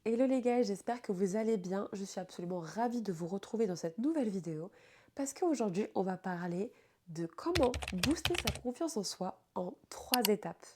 Hello les gars, j'espère que vous allez bien. Je suis absolument ravie de vous retrouver dans cette nouvelle vidéo parce qu'aujourd'hui, on va parler de comment booster sa confiance en soi en 3 étapes.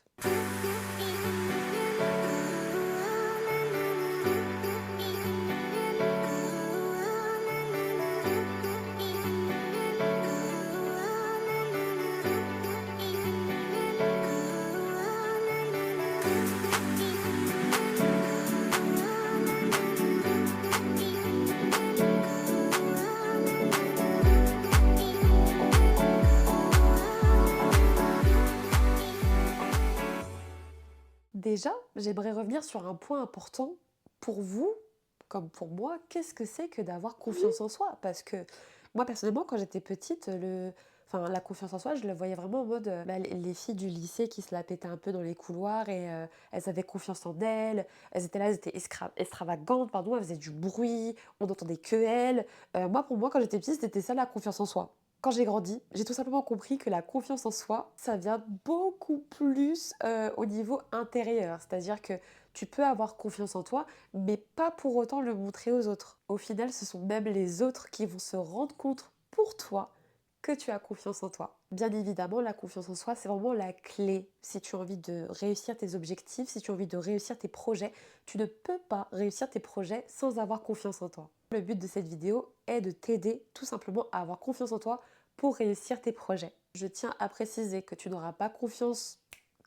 Déjà, j'aimerais revenir sur un point important pour vous, comme pour moi. Qu'est-ce que c'est que d'avoir confiance en soi? Parce que moi, personnellement, quand j'étais petite, la confiance en soi, je le voyais vraiment en mode les filles du lycée qui se la pétaient un peu dans les couloirs et elles avaient confiance en elles. Elles étaient là, elles étaient extravagantes, pardon, elles faisaient du bruit, on n'entendait que elles. Moi, pour moi, quand j'étais petite, c'était ça la confiance en soi. Quand j'ai grandi, j'ai tout simplement compris que la confiance en soi, ça vient beaucoup plus au niveau intérieur. C'est-à-dire que tu peux avoir confiance en toi, mais pas pour autant le montrer aux autres. Au final, ce sont même les autres qui vont se rendre compte pour toi que tu as confiance en toi. Bien évidemment, la confiance en soi, c'est vraiment la clé. Si tu as envie de réussir tes objectifs, si tu as envie de réussir tes projets, tu ne peux pas réussir tes projets sans avoir confiance en toi. Le but de cette vidéo est de t'aider tout simplement à avoir confiance en toi pour réussir tes projets. Je tiens à préciser que tu n'auras pas confiance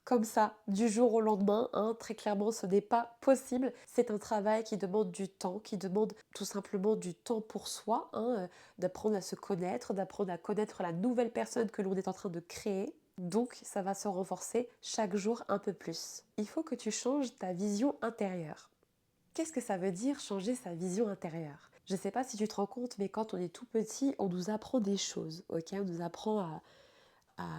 comme ça, du jour au lendemain, hein. Très clairement, ce n'est pas possible. C'est un travail qui demande du temps, qui demande tout simplement du temps pour soi, hein, d'apprendre à se connaître, d'apprendre à connaître la nouvelle personne que l'on est en train de créer. Donc, ça va se renforcer chaque jour un peu plus. Il faut que tu changes ta vision intérieure. Qu'est-ce que ça veut dire changer sa vision intérieure? Je ne sais pas si tu te rends compte, mais quand on est tout petit, on nous apprend des choses, ok? On nous apprend à,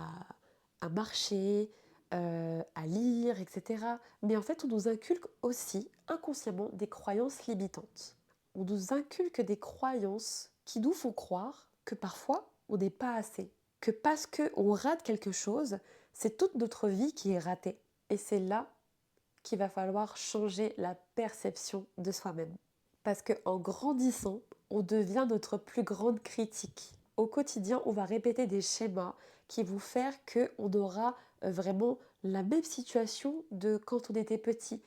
à marcher, à lire, etc. Mais en fait, on nous inculque aussi inconsciemment des croyances limitantes. On nous inculque des croyances qui nous font croire que parfois, on n'est pas assez. Que parce qu'on rate quelque chose, c'est toute notre vie qui est ratée. Et c'est là qu'il va falloir changer la perception de soi-même. Parce qu'en grandissant, on devient notre plus grande critique. Au quotidien, on va répéter des schémas qui vont faire qu'on aura vraiment la même situation de quand on était petit.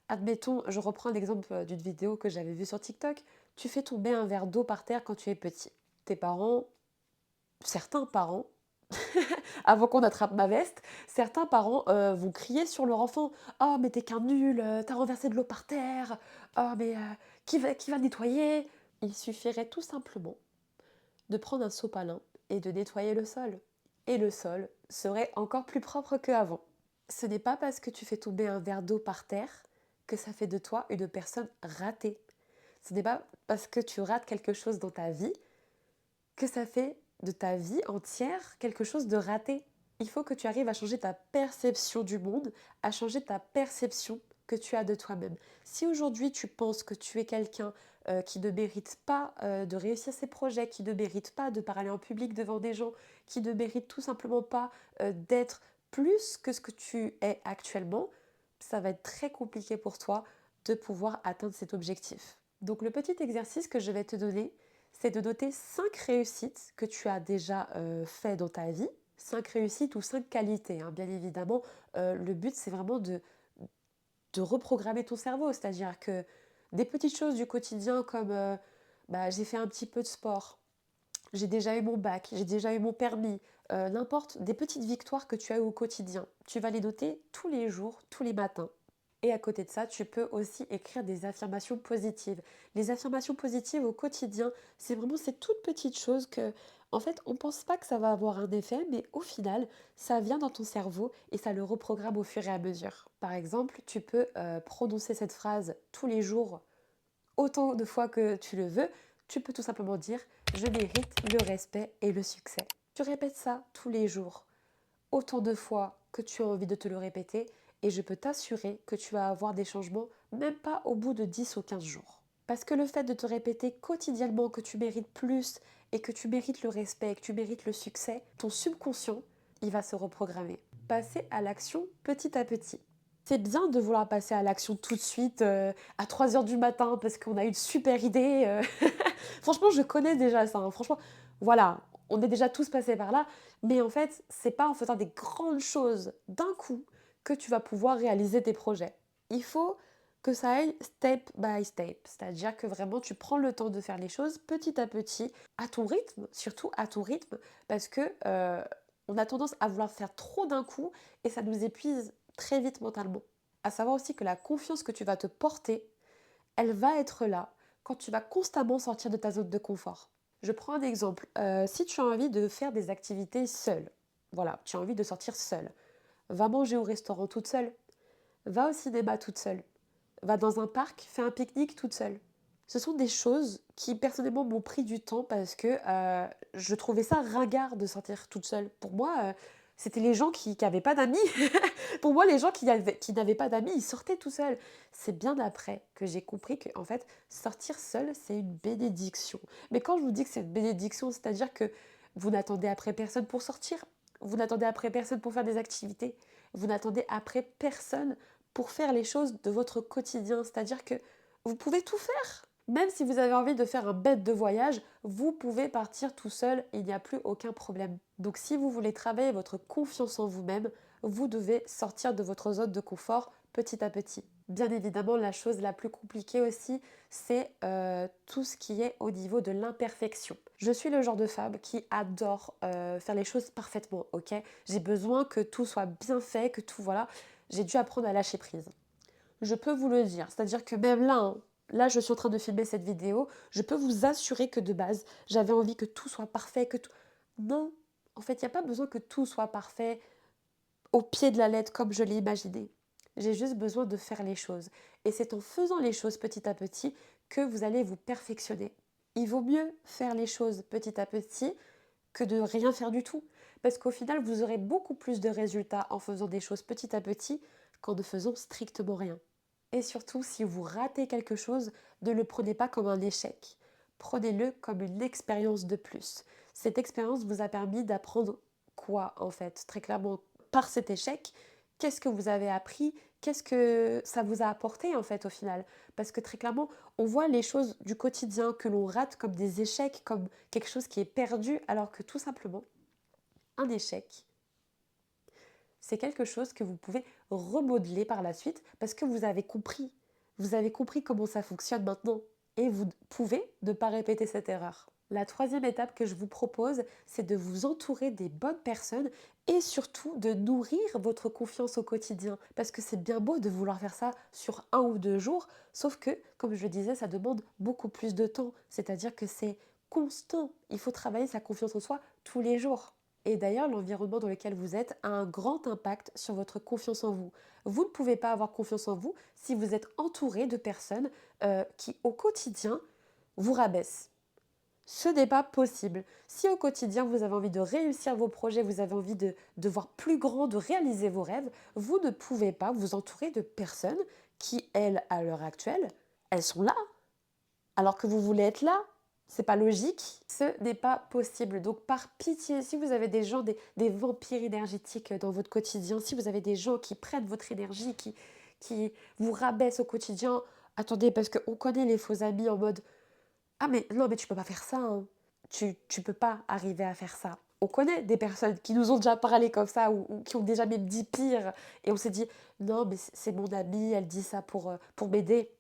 Admettons, je reprends l'exemple d'une vidéo que j'avais vue sur TikTok. Tu fais tomber un verre d'eau par terre quand tu es petit. Tes parents, certains parents, avant qu'on attrape ma veste, certains parents vont crier sur leur enfant: «Oh, mais t'es qu'un nul, t'as renversé de l'eau par terre. Oh, mais qui va nettoyer?» Il suffirait tout simplement de prendre un sopalin et de nettoyer le sol. Et le sol serait encore plus propre qu'avant. Ce n'est pas parce que tu fais tomber un verre d'eau par terre que ça fait de toi une personne ratée. Ce n'est pas parce que tu rates quelque chose dans ta vie que ça fait de ta vie entière quelque chose de raté. Il faut que tu arrives à changer ta perception du monde, à changer ta perception que tu as de toi-même. Si aujourd'hui tu penses que tu es quelqu'un qui ne mérite pas de réussir ses projets, qui ne mérite pas de parler en public devant des gens, qui ne mérite tout simplement pas d'être plus que ce que tu es actuellement, ça va être très compliqué pour toi de pouvoir atteindre cet objectif. Donc le petit exercice que je vais te donner, c'est de noter 5 réussites que tu as déjà fait dans ta vie, 5 réussites ou 5 qualités, hein. Bien évidemment, le but c'est vraiment de reprogrammer ton cerveau, c'est-à-dire que des petites choses du quotidien comme j'ai fait un petit peu de sport, j'ai déjà eu mon bac, j'ai déjà eu mon permis, n'importe, des petites victoires que tu as eues au quotidien. Tu vas les noter tous les jours, tous les matins. Et à côté de ça, tu peux aussi écrire des affirmations positives. Les affirmations positives au quotidien, c'est vraiment ces toutes petites choses que, en fait, on ne pense pas que ça va avoir un effet, mais au final, ça vient dans ton cerveau et ça le reprogramme au fur et à mesure. Par exemple, tu peux prononcer cette phrase tous les jours autant de fois que tu le veux. Tu peux tout simplement dire: je mérite le respect et le succès. Tu répètes ça tous les jours, autant de fois que tu as envie de te le répéter, et je peux t'assurer que tu vas avoir des changements, même pas au bout de 10 ou 15 jours. Parce que le fait de te répéter quotidiennement que tu mérites plus et que tu mérites le respect et que tu mérites le succès, ton subconscient, il va se reprogrammer. Passer à l'action petit à petit. C'est bien de vouloir passer à l'action tout de suite, à 3 heures du matin parce qu'on a une super idée, Franchement, je connais déjà ça, hein. Franchement, voilà, on est déjà tous passés par là. Mais en fait, c'est pas en faisant des grandes choses d'un coup que tu vas pouvoir réaliser tes projets. Il faut que ça aille step by step. C'est-à-dire que vraiment, tu prends le temps de faire les choses petit à petit, à ton rythme, surtout à ton rythme, parce que on a tendance à vouloir faire trop d'un coup et ça nous épuise très vite mentalement. À savoir aussi que la confiance que tu vas te porter, elle va être là quand tu vas constamment sortir de ta zone de confort. Je prends un exemple. Si tu as envie de faire des activités seule, voilà, tu as envie de sortir seule, va manger au restaurant toute seule, va au cinéma toute seule, va dans un parc, fais un pique-nique toute seule. Ce sont des choses qui personnellement m'ont pris du temps parce que je trouvais ça ringard de sortir toute seule. Pour moi, c'était les gens qui n'avaient pas d'amis. Pour moi, les gens qui n'avaient pas d'amis, ils sortaient tout seuls. C'est bien après que j'ai compris que en fait, sortir seul, c'est une bénédiction. Mais quand je vous dis que c'est une bénédiction, c'est-à-dire que vous n'attendez après personne pour sortir, vous n'attendez après personne pour faire des activités, vous n'attendez après personne pour faire les choses de votre quotidien. C'est-à-dire que vous pouvez tout faire. Même si vous avez envie de faire un bête de voyage, vous pouvez partir tout seul, il n'y a plus aucun problème. Donc si vous voulez travailler votre confiance en vous-même, vous devez sortir de votre zone de confort petit à petit. Bien évidemment, la chose la plus compliquée aussi, c'est tout ce qui est au niveau de l'imperfection. Je suis le genre de femme qui adore faire les choses parfaitement, ok. J'ai besoin que tout soit bien fait, que tout, voilà. J'ai dû apprendre à lâcher prise. Je peux vous le dire, c'est-à-dire que même là, hein, là je suis en train de filmer cette vidéo, je peux vous assurer que de base, j'avais envie que tout soit parfait, que tout... Non, en fait, il n'y a pas besoin que tout soit parfait au pied de la lettre comme je l'ai imaginé. J'ai juste besoin de faire les choses. Et c'est en faisant les choses petit à petit que vous allez vous perfectionner. Il vaut mieux faire les choses petit à petit que de rien faire du tout. Parce qu'au final, vous aurez beaucoup plus de résultats en faisant des choses petit à petit qu'en ne faisant strictement rien. Et surtout, si vous ratez quelque chose, ne le prenez pas comme un échec. Prenez-le comme une expérience de plus. Cette expérience vous a permis d'apprendre quoi en fait? Très clairement, par cet échec, qu'est-ce que vous avez appris? Qu'est-ce que ça vous a apporté en fait au final? Parce que très clairement, on voit les choses du quotidien que l'on rate comme des échecs, comme quelque chose qui est perdu, alors que tout simplement, un échec, c'est quelque chose que vous pouvez remodeler par la suite parce que vous avez compris. Vous avez compris comment ça fonctionne maintenant et vous pouvez ne pas répéter cette erreur. La troisième étape que je vous propose, c'est de vous entourer des bonnes personnes et surtout de nourrir votre confiance au quotidien. Parce que c'est bien beau de vouloir faire ça sur 1 ou 2 jours, sauf que, comme je le disais, ça demande beaucoup plus de temps. C'est-à-dire que c'est constant. Il faut travailler sa confiance en soi tous les jours. Et d'ailleurs, l'environnement dans lequel vous êtes a un grand impact sur votre confiance en vous. Vous ne pouvez pas avoir confiance en vous si vous êtes entouré de personnes qui, au quotidien, vous rabaissent. Ce n'est pas possible. Si au quotidien, vous avez envie de réussir vos projets, vous avez envie de voir plus grand, de réaliser vos rêves, vous ne pouvez pas vous entourer de personnes qui, elles, à l'heure actuelle, elles sont là, alors que vous voulez être là. C'est pas logique, ce n'est pas possible. Donc par pitié, si vous avez des gens, des vampires énergétiques dans votre quotidien, si vous avez des gens qui prennent votre énergie, qui vous rabaissent au quotidien, attendez, parce qu'on connaît les faux amis en mode ah mais non mais tu peux pas faire ça, hein. Tu peux pas arriver à faire ça. On connaît des personnes qui nous ont déjà parlé comme ça ou qui ont déjà même dit pire et on s'est dit non mais c'est mon amie, elle dit ça pour m'aider.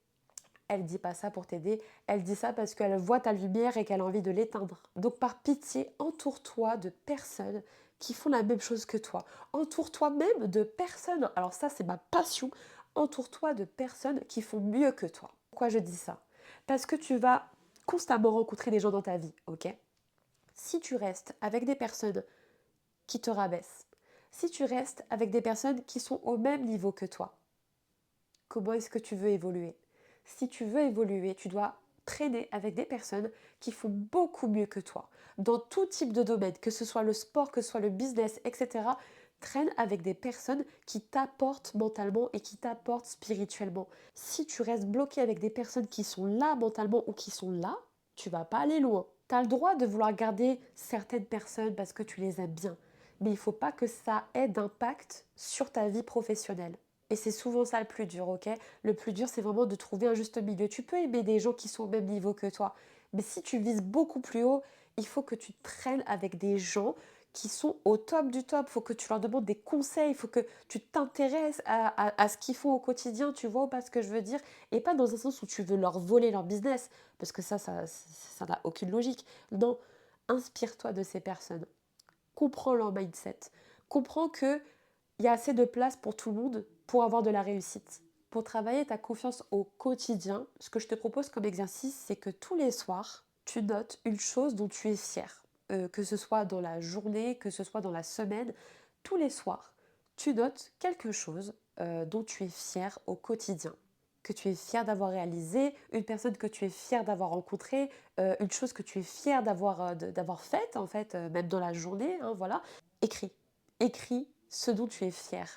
Elle dit pas ça pour t'aider, elle dit ça parce qu'elle voit ta lumière et qu'elle a envie de l'éteindre. Donc par pitié, entoure-toi de personnes qui font la même chose que toi. Entoure-toi même de personnes, alors ça c'est ma passion, entoure-toi de personnes qui font mieux que toi. Pourquoi je dis ça? Parce que tu vas constamment rencontrer des gens dans ta vie, ok? Si tu restes avec des personnes qui te rabaissent, si tu restes avec des personnes qui sont au même niveau que toi, comment est-ce que tu veux évoluer? Si tu veux évoluer, tu dois traîner avec des personnes qui font beaucoup mieux que toi. Dans tout type de domaine, que ce soit le sport, que ce soit le business, etc., traîne avec des personnes qui t'apportent mentalement et qui t'apportent spirituellement. Si tu restes bloqué avec des personnes qui sont là mentalement ou qui sont là, tu vas pas aller loin. Tu as le droit de vouloir garder certaines personnes parce que tu les aimes bien, mais il ne faut pas que ça ait d'impact sur ta vie professionnelle. Et c'est souvent ça le plus dur, OK? Le plus dur, c'est vraiment de trouver un juste milieu. Tu peux aimer des gens qui sont au même niveau que toi, mais si tu vises beaucoup plus haut, il faut que tu traînes avec des gens qui sont au top du top. Il faut que tu leur demandes des conseils, il faut que tu t'intéresses à ce qu'ils font au quotidien, tu vois ou pas ce que je veux dire? Et pas dans un sens où tu veux leur voler leur business, parce que ça n'a aucune logique. Non, inspire-toi de ces personnes. Comprends leur mindset. Comprends que il y a assez de place pour tout le monde pour avoir de la réussite. Pour travailler ta confiance au quotidien, ce que je te propose comme exercice, c'est que tous les soirs, tu notes une chose dont tu es fier. Que ce soit dans la journée, que ce soit dans la semaine, tous les soirs, tu notes quelque chose dont tu es fier au quotidien. Que tu es fier d'avoir réalisé, une personne que tu es fier d'avoir rencontrée, une chose que tu es fier d'avoir faite, en fait, même dans la journée, hein, voilà. Écris. Écris ce dont tu es fier.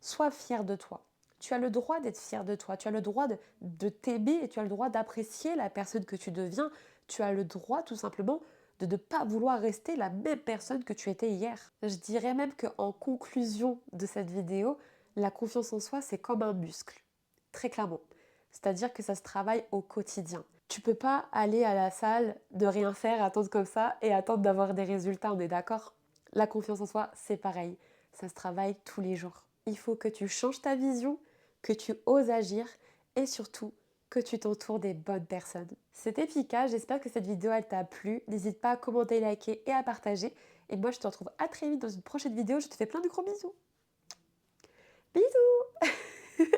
Sois fier de toi. Tu as le droit d'être fier de toi. Tu as le droit de t'aimer et tu as le droit d'apprécier la personne que tu deviens. Tu as le droit tout simplement de ne pas vouloir rester la même personne que tu étais hier. Je dirais même qu'en conclusion de cette vidéo, la confiance en soi, c'est comme un muscle. Très clairement. C'est-à-dire que ça se travaille au quotidien. Tu peux pas aller à la salle, de rien faire, attendre comme ça et attendre d'avoir des résultats, on est d'accord? La confiance en soi, c'est pareil. Ça se travaille tous les jours. Il faut que tu changes ta vision, que tu oses agir et surtout que tu t'entoures des bonnes personnes. C'est efficace, j'espère que cette vidéo elle t'a plu. N'hésite pas à commenter, liker et à partager. Et moi je te retrouve à très vite dans une prochaine vidéo. Je te fais plein de gros bisous. Bisous.